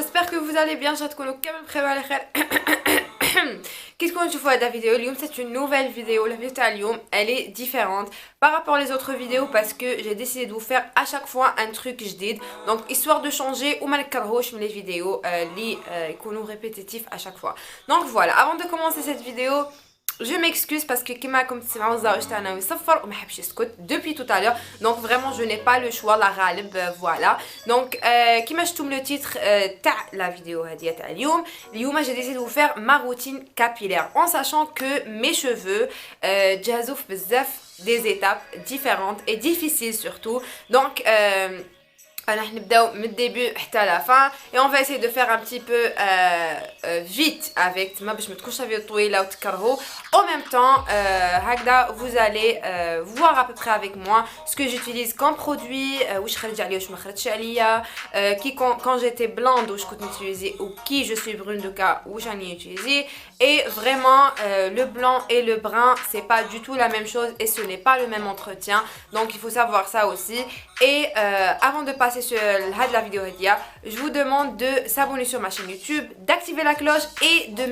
j'espère que vous allez bien. j'تكونوا كامل بخير وعلى خير. كي تكونوا تشوفوا هذا الفيديو اليوم c'est une nouvelle vidéo. La vidéo تاع اليوم elle est différente par rapport aux autres vidéos parce que j'ai décidé de vous faire à chaque fois un truc جديد. Donc histoire de changer وما نكرهوش من les vidéos اللي يكونوا répétitifs à chaque fois. Donc voilà, avant de commencer cette vidéo, je m'excuse parce que كما راكم تسمعوا الزاوج تاعنا يصفر وما حبش يسكت depuis tout à l'heure. Donc vraiment je n'ai pas le choix la غالب. Voilà. Donc كما شفتوا le titre تاع la vidéo هذه تاع اليوم j'ai décidé de vous faire ma routine capillaire en sachant que mes cheveux جهزوا في بزاف des étapes différentes et difficiles surtout. Donc alors, on va du début jusqu'à la fin et on va essayer de faire un petit peu vite avec ma باش ما تكونش la vidéo طويلة وتكرهوا. En même temps, vous allez voir à peu près avec moi ce que j'utilise comme produit, واش خرج عليا واش ما خرجش عليا, quand j'étais blonde واش كنت نutiliser ou qui je suis brune de cas واش راني utiliser. Et vraiment le blanc et le brun c'est pas du tout la même chose et ce n'est pas le même entretien, donc il faut savoir ça aussi. Et avant de passer sur la vidéo, je vous demande de s'abonner sur ma chaîne YouTube, d'activer la cloche et de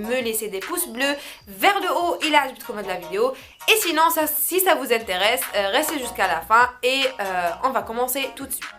me laisser des pouces bleus vers le haut et là de la vidéo. Et sinon si ça vous intéresse, restez jusqu'à la fin et on va commencer tout de suite.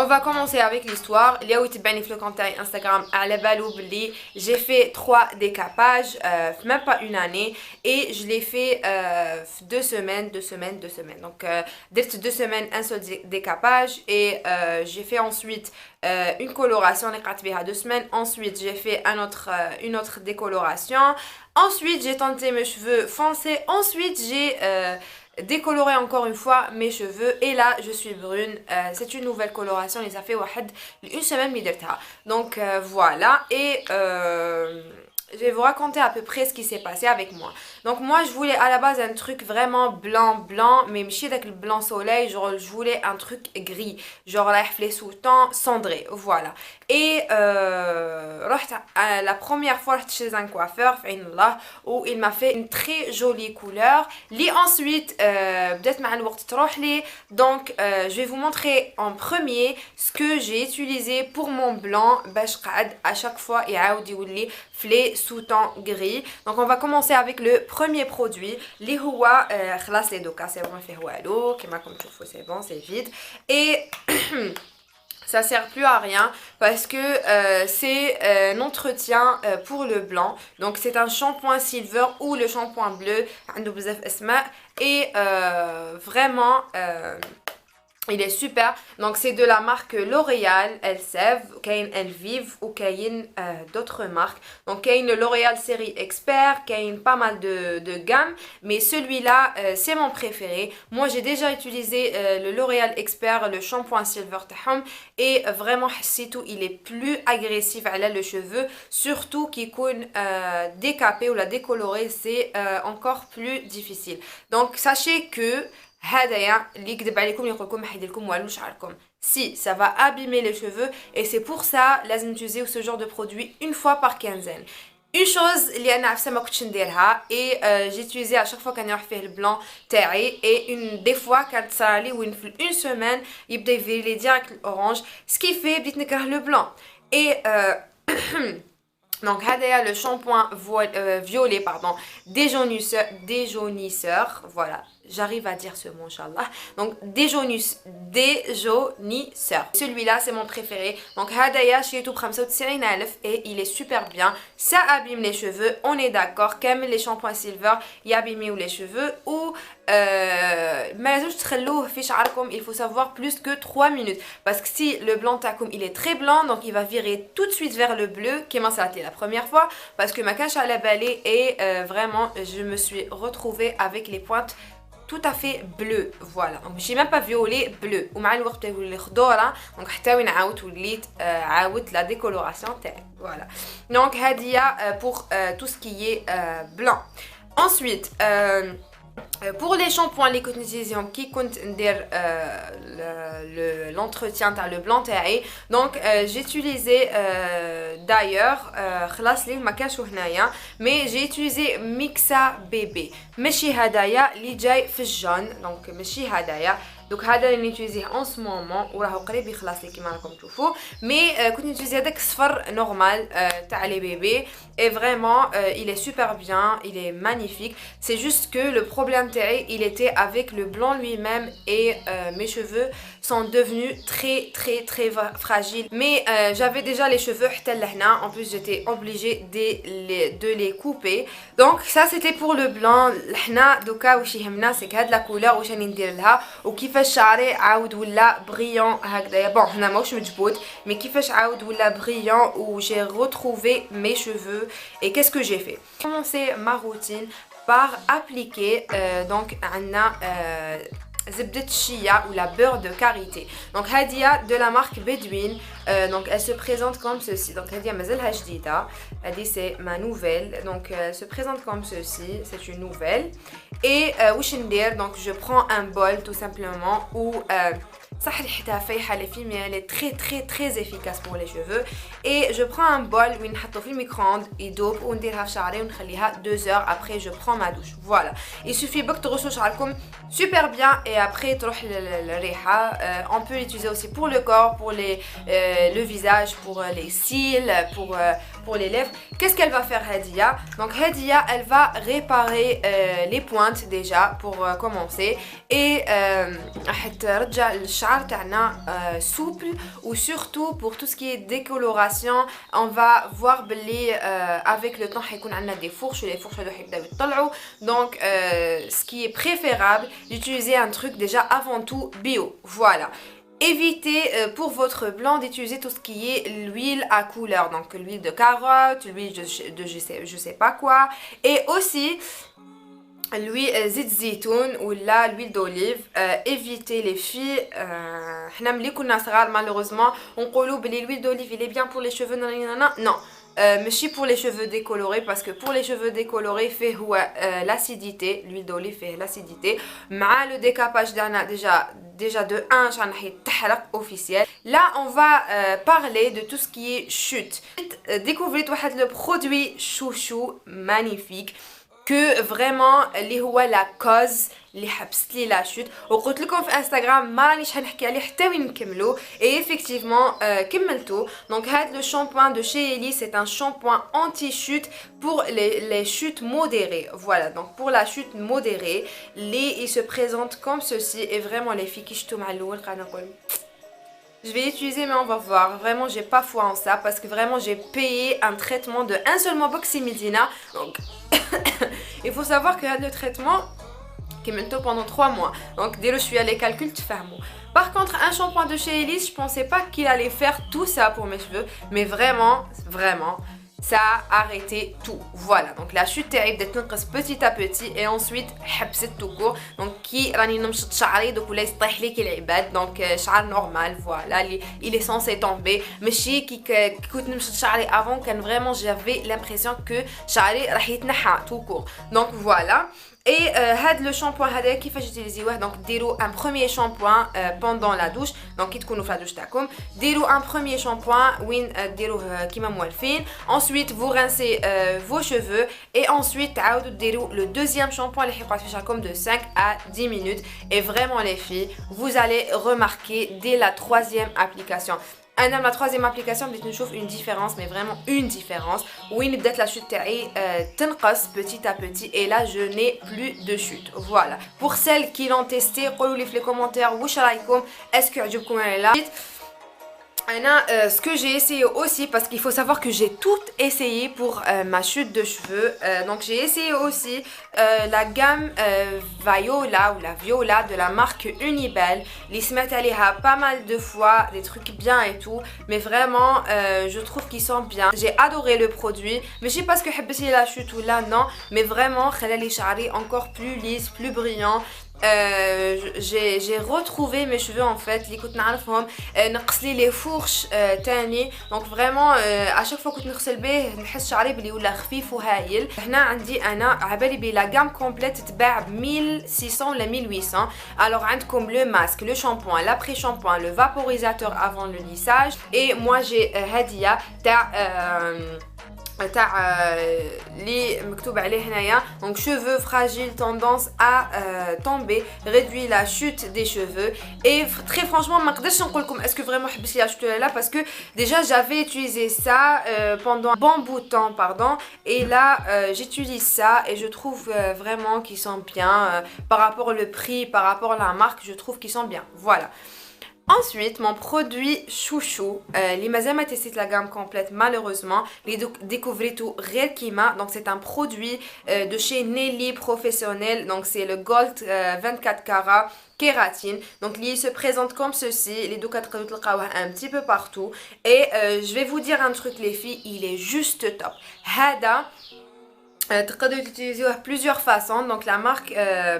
On va commencer avec l'histoire. Il y a eu le compte Instagram à la balou bli. J'ai fait 3 décapages, même pas une année, et je l'ai fait 2 semaines. Donc, 2 semaines, un seul décapage, et j'ai fait ensuite une coloration. 2 semaines. Ensuite, j'ai fait une autre décoloration. Ensuite, j'ai tenté mes cheveux foncés. Ensuite, j'ai décolorer encore une fois mes cheveux et là je suis brune. C'est une nouvelle coloration et ça fait une semaine مدرتها. Donc voilà, et je vais vous raconter à peu près ce qui s'est passé avec moi. Donc moi je voulais à la base un truc vraiment blanc, mais ماشي داك le blanc soleil, genre je voulais un truc gris, genre la reflet sous temps cendré, voilà. Et la première fois chez un coiffeur où il m'a fait une très jolie couleur li ensuite بدات مع الوقت تروح لي. Donc je vais vous montrer en premier ce que j'ai utilisé pour mon blanc باش قعد à chaque fois يعاود يولي فلي sous-temps gris. Donc on va commencer avec le premier produit اللي هو خلاص لي دوكا سي بون فيه والو كما راكم تشوفوا c'est bon, c'est vide et ça sert plus à rien parce que c'est un entretien pour le blanc. Donc c'est un shampoing silver ou le shampoing bleu et vraiment il est super. Donc c'est de la marque L'Oréal, Elseve, Kain Elvive ou Kain d'autres marques. Donc Kain le L'Oréal série expert, Kain pas mal de gamme, mais celui-là c'est mon préféré. Moi j'ai déjà utilisé le L'Oréal expert, le shampoing silver tahom, et vraiment حسيتو il est plus agressif à le cheveu, surtout qui يكون décapé ou la décoloré, c'est encore plus difficile. Donc sachez que هذايا اللي يكذب عليكم يقول لكم ما حيدير لكم والو شعركم. Si ça va abîmer les cheveux et c'est pour ça لازم utiliser ce genre de produit une fois par quinzaine. Une chose اللي انا عفسه ما كنتش نديرها et j'ai utilisé à chaque fois كان يروح فيه البلان تاعي et des fois كانت صارلي وين في une semaine يبدا يفيري لي ديريكت الاورانج ce qui fait بديت نكره le blanc et donc هذايا le shampoing violet pardon déjaunisseur, voilà. J'arrive à dire ce mot, Inch'Allah. Donc, déjaunisseur. Celui-là, c'est mon préféré. Donc, Hadaya, et il est super bien. Ça abîme les cheveux, on est d'accord. Comme les shampoings silver, il abîme les cheveux. Ou, il faut savoir plus que 3 minutes. Parce que si le blanc takoum, il est très blanc, donc il va virer tout de suite vers le bleu. Qui m'a salté la première fois. Parce que ma cache à la balai et vraiment, je me suis retrouvée avec les pointes tout à fait bleu, voilà. Donc j'ai même pas violet, bleu. ومع الوقت يولي خضورة. Donc حتى وين عاودت وليت عاودت la décoloration تاعي. Voilà. Donc هادية pour tout ce qui est blanc. Ensuite pour les shampoings les cotisations qui comptent l'entretien dans le blanc تاعي. Donc j'ai utilisé d'ailleurs خلاص لي ما كانش هنايا mais j'ai utilisé Mixa bébé ماشي هدايا اللي جاي في الجون. Donc ماشي هدايا دونك هذا اللي نيتوزيه en ce moment وراه قريب يخلص لي كيما راكم تشوفوا مي كنت نيتوزي هذاك الصفر نورمال تاع لي بيبي et vraiment il est super bien, il est magnifique. C'est juste que le problème تاعي il était avec le blanc lui-même et mes cheveux sont devenus très fragiles. Mais j'avais déjà les cheveux حتى لهنا, en plus j'étais obligée de les couper. Donc ça c'était pour le blanc. لهنا دوكا واش يهمنا سي هاد لا كولور واش راني ندير لها وكيفاش شعري عاود ولا بريون هكذايا. بون هنا ماهوش مجبود مي كيفاش عاود ولا بريون و j'ai retrouvé mes cheveux. Et qu'est-ce que j'ai fait? J'ai commencé ma routine par appliquer donc عندنا زبدة chia ou la beurre de karité. Donc Hadia de la marque Bedouin. Donc elle se présente comme ceci. Donc Hadia mazalha jdida. Hadi c'est ma nouvelle. Donc elle se présente comme ceci. C'est une nouvelle. Et donc je prends un bol tout simplement où صح ريحتها فايحه les filles mais elle est très efficace pour les cheveux. Et je prends un bol وين نحطو في الميكرووند يدوب ونديرها في شعري ونخليها 2 heures. Après je prends ma douche. Voilà. Il suffit بك تغسلوا شعركم super bien et après تروح الريحه. On peut l'utiliser aussi pour le corps, pour le visage, pour les cils, pour les lèvres. Qu'est-ce qu'elle va faire Hadia? Donc Hadia elle va réparer les pointes déjà pour commencer et ترجع الشعر تاعنا souple ou surtout pour tout ce qui est décoloration. On va voir بلي avec le temps حيكون عندنا des fourches. Les fourches هادو حيبداو يطلعوا. Donc ce qui est préférable d'utiliser un truc déjà avant tout bio. Voilà. Évitez pour votre blanc d'utiliser tout ce qui est l'huile à couleur, donc l'huile de carotte, l'huile de je sais pas quoi, et aussi l'huile زيت زيتون ou l'huile d'olive. Évitez les filles حنا ملي كنا صغار malheureusement نقولوا بلي l'huile d'olive il est bien pour les cheveux non. ماشي pour les cheveux décolorés parce que pour les cheveux décolorés fait l'acidité. L'huile d'olive fait l'acidité مع le décapage دانا déjà de 1 عشان راح يتحرق officiel. Là on va parler de tout ce qui est chute. Découvrez واحد le produit chouchou magnifique que vraiment اللي هو la cause اللي حبست لي لا شوت وقلت لكم في انستغرام ما رانيش حنحكي عليه حتى وين نكملو. et effectivement كملتو. Donc هاد le shampoing de chez Ellie c'est un shampoing anti-chute pour les chutes modérées. Voilà, donc pour la chute modérée il se présente comme ceci et vraiment les filles qui شتو مع الاول قاعده نقول je vais l'utiliser mais on va voir. Vraiment j'ai pas foi en ça parce que vraiment j'ai payé un traitement de un seulement Boxy Medina. Donc il faut savoir que le traitement qui est maintenant pendant 3 mois. Donc dès que je suis allée calculer tu fais un mot. Par contre un shampoing de chez Elise je pensais pas qu'il allait faire tout ça pour mes cheveux mais vraiment ça a arrêté tout. Voilà, donc la chute تاعي بدات تنقص petit à petit et ensuite حبست tout court. Donc كي راني نمشط شعري دوك ولا يطيح لي كي العباد. Donc شعر نورمال فوالا il est censé tomber. ماشي كي كنت نمشط شعري avant كان vraiment j'avais l'impression que شعري راح يتنحى tout court. Donc voilà. Et هاد le shampoing هذا كيفاش تيليزيوه. donc ديروا un premier shampoing pendant la douche. donc كي تكونوا في لا douche تاعكم ديروا un premier shampoing وين ديروه كيما موالفين. ensuite vous rincez vos cheveux et ensuite تعاودوا ديروا le deuxième shampoing اللي حيقعد في شعركم de 5 à 10 minutes. et vraiment les filles vous allez remarquer dès la 3e application. La 3e application بديت نشوف une différence mais vraiment une différence وين بدات la chute تاعي تنقص petit à petit et là je n'ai plus de chute. Voilà, pour celles qui l'ont testé قولوا لي في les commentaires واش رايكم اسكو عجبكم ولا لا. Ce que j'ai essayé aussi parce qu'il faut savoir que j'ai tout essayé pour ma chute de cheveux. Donc j'ai essayé aussi la gamme Viola ou la Viola de la marque Unibel. Les سمعت عليها pas mal de fois, des trucs bien et tout, mais vraiment je trouve qu'ils sont bien. J'ai adoré le produit, mais je sais pas ce que حبيت لي la chute ou là non, mais vraiment خلى لي شعري encore plus lisse, plus brillant. J'ai retrouvé mes cheveux en fait اللي كنت نعرفهم. نقص لي les fourches تاني. donc vraiment à chaque fois كنت نغسل به نحس شعري بلي ولا خفيف وهايل. هنا عندي انا عبالي بلي لا gamme complète تتباع ب 1600 ولا 1800. alors عندكم le masque, le shampoing, l'après-shampoing, le vaporisateur avant le lissage et moi j'ai Hadia تاع les مكتوب عليه هنايا donc cheveux fragiles tendance à tomber réduit la chute des cheveux et très franchement ما نقدرش نقول لكم est-ce que vraiment حبس لي la chute là parce que déjà j'avais utilisé ça pendant un bon bout de temps pardon et là j'utilise ça et je trouve vraiment qu'ils sont bien par rapport au prix par rapport à la marque je trouve qu'ils sont bien voilà. Ensuite, mon produit chouchou, les mazam a testé la gamme complète malheureusement, les découvrez tout Real Kima, donc c'est un produit de chez Nelly professionnel, donc c'est le Gold 24 carats kératine, donc il se présente comme ceci, les deux quatre un petit peu partout et je vais vous dire un truc les filles, il est juste top. Hada تقدروا تutiliser plusieurs façons donc la marque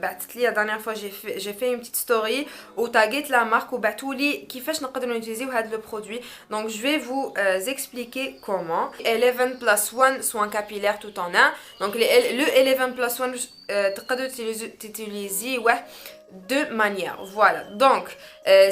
بعثت لي la dernière fois j'ai fait une petite story où taguet la marque وبعثوا لي كيفاش نقدروا نوتيليزيو هذا le produit donc je vais vous expliquer comment 11+1 soin capillaire tout en un donc le 11+1 تقدروا تutiliser de manière voilà donc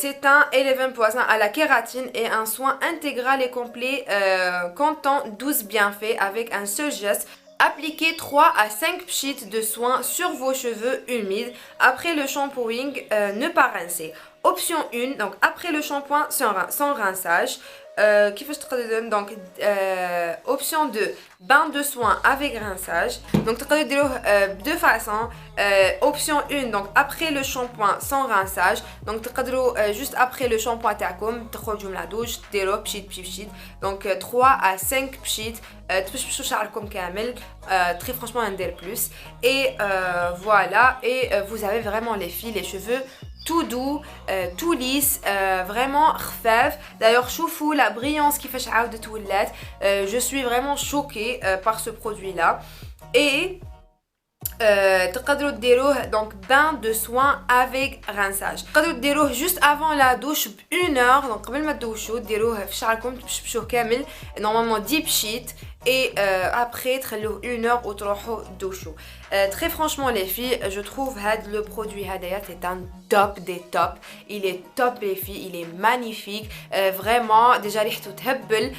c'est un 11 à la kératine et un soin intégral et complet comptant 12 bienfaits avec un seul geste. Appliquez 3 à 5 pchits de soin sur vos cheveux humides. Après le shampooing, ne pas rincer. Option 1, donc après le shampoing sans rinçage. Donc, option 2, bain de soin avec rinçage. Donc, deux façons. Option 1, donc après le shampoing sans rinçage. Donc, juste après le shampoing, تخرجوا من la douche, donc 3 à 5 pchits. تبشبشوا شعركم كامل très franchement un del plus et voilà et vous avez vraiment les filles les cheveux tout doux, tout lisse, vraiment خفاف. D'ailleurs, choufou la brillance qui fait عاودة تولات. Je suis vraiment choquée par ce produit-là. Et تقدروا ديروه donc bain de soin avec rinçage. تقدروا ديروه juste avant la douche ب1 heure donc قبل ما تدوشوا ديروه في شعركم تبشبشوه كامل normalement 10 pchits et après تخلوه 1 heure وتروحوا دوشوا. Très franchement les filles, je trouve le produit Hadaya c'est un top des tops. Il est top les filles, il est magnifique. Vraiment, déjà ريحته تهبل.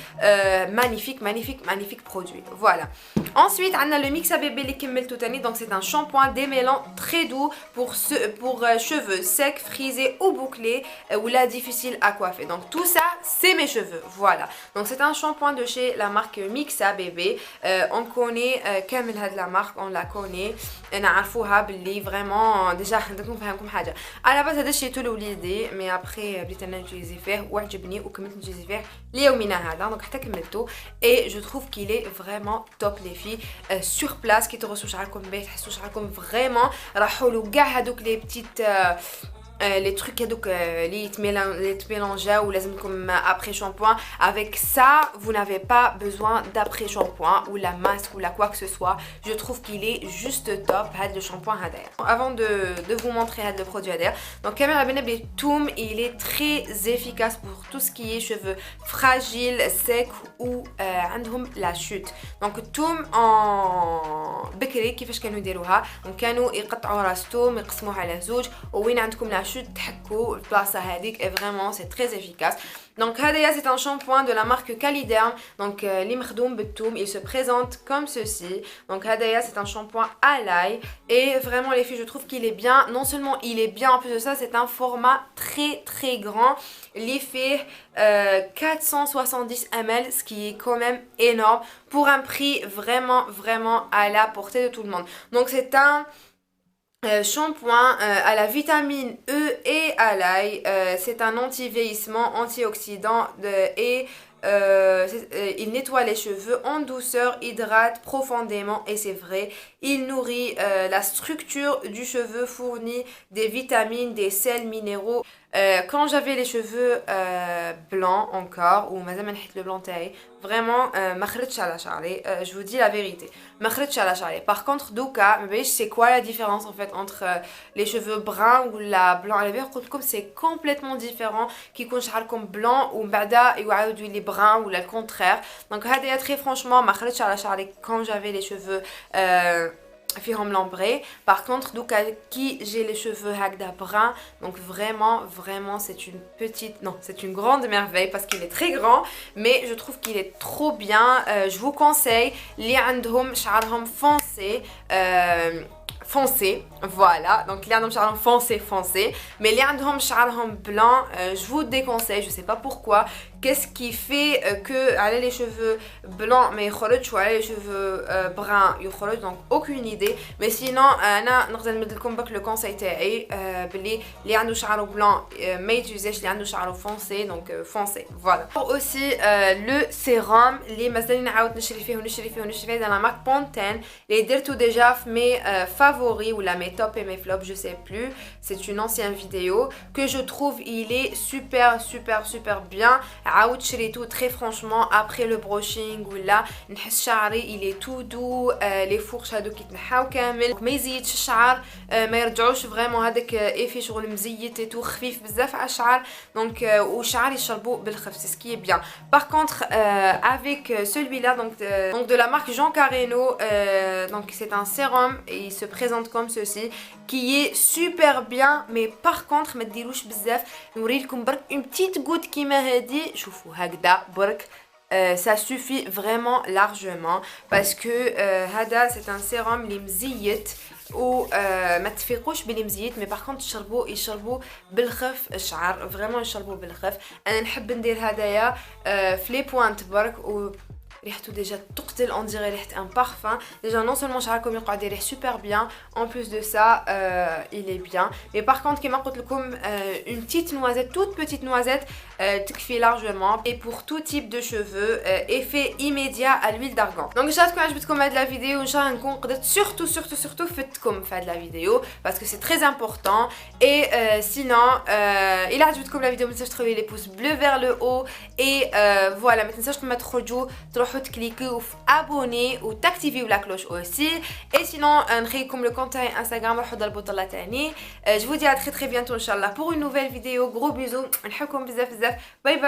Magnifique produit. Voilà. Ensuite, on a le mix à bébé les كملتو تاني. Donc c'est un shampoing démêlant très doux pour cheveux secs, frisés ou bouclés ou là difficile à coiffer. Donc tout ça, c'est mes cheveux. Voilà. Donc c'est un shampoing de chez la marque Mixa bébé. On connaît كامل هاد la marque, on la connaît. نعرفوها باللي فريمون ديجا عندكم نفهمكم حاجه على بعد هذا الشيء لوليدي مي ابري بديت انا نوتيليزي فيه وعجبني وكملت نوتيليزي فيه ليومنا هذا دونك حتى كملته اي جو تروف كيل اي فريمون توب لي في سور بلاص كي تغسلوا شعركم بيه تحسوا شعركم فريمون راحوا له كاع هذوك لي بتيت les trucs les mélangeaient ou les comme après shampoing avec ça vous n'avez pas besoin d'après shampoing ou la masque ou la quoi que ce soit je trouve qu'il est juste top le shampoing Hadaya. Avant de vous montrer le produit Hadaya donc Caméra Benabli Toum il est très efficace pour tout ce qui est cheveux fragiles secs ou عندهم la chute donc Toum en بكري كيفاش كانوا يديروها donc كانوا يقطعوا راس توم يقسموها على زوج وين عندكم la chute تحكوا البلاصه هذيك et vraiment c'est très efficace. Donc Hadaya c'est un shampoing de la marque Caliderm donc li مخدوم بالثوم il se présente comme ceci donc Hadaya c'est un shampoing à l'ail et vraiment les filles je trouve qu'il est bien non seulement il est bien en plus de ça c'est un format très grand l'effet 470 ml ce qui est quand même énorme pour un prix vraiment à la portée de tout le monde donc c'est un shampoing à la vitamine E et à l'ail, c'est un anti-vieillissement, antioxydant et il nettoie les cheveux en douceur, hydrate profondément et c'est vrai, il nourrit la structure du cheveu, fournit des vitamines, des sels minéraux. Quand j'avais les cheveux blancs encore ou mazal le blanc taille vraiment ما خرجتش على شعري je vous dis la vérité ما خرجتش على شعري par contre دوكا ما بيش c'est quoi la différence en fait entre les cheveux bruns ou la blanc على بالي قلت لكم c'est complètement différent كي يكون شعركم blanc و بعدا يعاودوا لي brun ou le contraire donc هذا très franchement ما خرجتش على شعري quand j'avais les cheveux فيهم l'ambré. Par contre, donc qui j'ai les cheveux hagda bruns, donc vraiment c'est une petite, non c'est une grande merveille parce qu'il est très grand, mais je trouve qu'il est trop bien. Je vous conseille les عندهم شعرهم foncé. Foncé, voilà, donc les عندهم foncé, mais les عندهم شعرهم blanc, je vous déconseille, je sais pas pourquoi. Qu'est-ce qui fait que allez, les cheveux blancs mais يخرج ou allez, les cheveux bruns يخرج, donc aucune idée. Mais sinon انا نقدر نمد لكم بك le conseil تاعي بلي اللي عنده شعره blanc ما يتوزاش اللي عنده شعره foncé, donc foncé, voilà. Aussi le sérum اللي مازال نعاود نشري فيه dans la marque Pantene اللي درتو déjà في mes favoris ou la mes top et mes flops, je sais plus, c'est une ancienne vidéo que je trouve il est super bien. عاود شريتو très franchement après le brushing ولا نحس شعري il est tout doux, les fourches هادوك يتنحاو كامل ما يزيدش الشعر, ما يرجعوش فريمون هذاك ايفي شغل مزيت ايتو خفيف بزاف على الشعر, دونك وشعر يشربو بالخف, c'est ce qui est bien. Par contre avec celui-là donc de la marque Jean Carreno, donc c'est un sérum et il se présente comme ceci qui est super bien, mais par contre ما ديروش بزاف. نوريلكم برك une petite goutte كيما هادي, شوفوا هكذا برك, ça suffit vraiment largement parce que هذا c'est un sérum اللي مزيت و ما تفيقوش بلي مزيت, mais par contre يشربوا بالخف الشعر, vraiment يشربوا بالخف. انا نحب ندير هدايا في لي بوينت برك و ريحته déjà تقتل, on dirait ريحة un parfum. Déjà non seulement شعركم يقعد يريح super bien, en plus de ça il est bien. Mais par contre كما قلت لكم une petite noisette, toute petite noisette تكفي largement. Et pour tout type de cheveux, effet immédiat à l'huile d'argan. Donc j'espère que عجبتكم هاد la vidéo, وإن شاء الله نكون قدرت surtout فدتكم في هاد la vidéo parce que c'est très important. Et sinon إلا عجبتكم la vidéo ما تنساوش تخلوا les pouces bleus vers le haut et voilà, ما تنساوش لما تخرجوا تروحوا تكليكيو في ابوني وتاكتيفيو لا كلوش اوسي. اي سينون نخليكم لو كونت تاعي انستغرام, روحوا ضربوا البطله تاعي. جو vous dis à très bientôt ان شاء الله pour une nouvelle vidéo. Gros bisous, نحبكم بزاف باي باي.